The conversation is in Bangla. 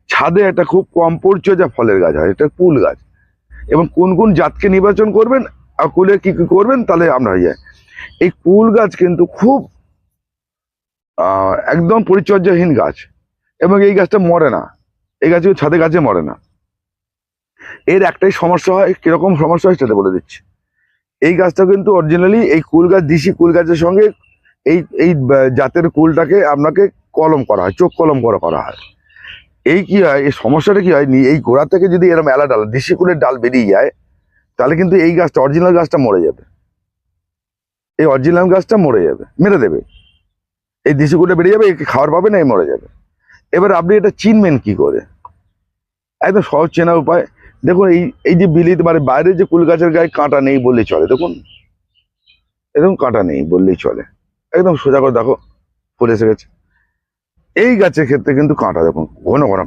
ছাদে একটা খুব কম পরিচর্যা ফলের গাছ হয়, এটা কুল গাছ। এবং কোন কোন জাতকে নির্বাচন করবেন আর কুলে কি কি করবেন তাহলে আমরা হয়ে যায়। এই কুল গাছ কিন্তু খুব একদম পরিচর্যাহীন গাছ, এবং এই গাছটা মরে না, এই গাছ ছাদে গাছে মরে না। এর একটাই সমস্যা হয়, কিরকম সমস্যা হয় সেটা বলে দিচ্ছি। এই গাছটা কিন্তু অরিজিনালি এই কুল গাছ, দেশি কুল গাছের সঙ্গে এই এই জাতের কুলটাকে আপনাকে কলম করা হয়, চোখ কলম করা হয়। এই কি হয়, এই সমস্যাটা কি হয়, এই গোড়া থেকে যদি এরকম এলা ডাল, দেশি কুলের ডাল বেরিয়ে যায়, তাহলে কিন্তু এই গাছটা, অরিজিনাল গাছটা মরে যাবে। এই অরিজিনাল গাছটা মরে যাবে, মেরে দেবে। এই দেশি কুলটা বেরিয়ে যাবে, একে খাওয়ার পাবে না, এই মরে যাবে। এবার আপনি এটা চিনবেন কি করে? একদম সহজ চেনার উপায়, দেখুন এই এই যে বিলিত মানে বাইরে যে কুল গাছের গায়ে কাঁটা নেই বললেই চলে, দেখুন এরকম কাঁটা নেই বললেই চলে, একদম সোজা করে দেখো ফুল এসে গেছে। এই গাছের ক্ষেত্রে কিন্তু কাঁটা, দেখুন ঘন ঘন কাঁটা।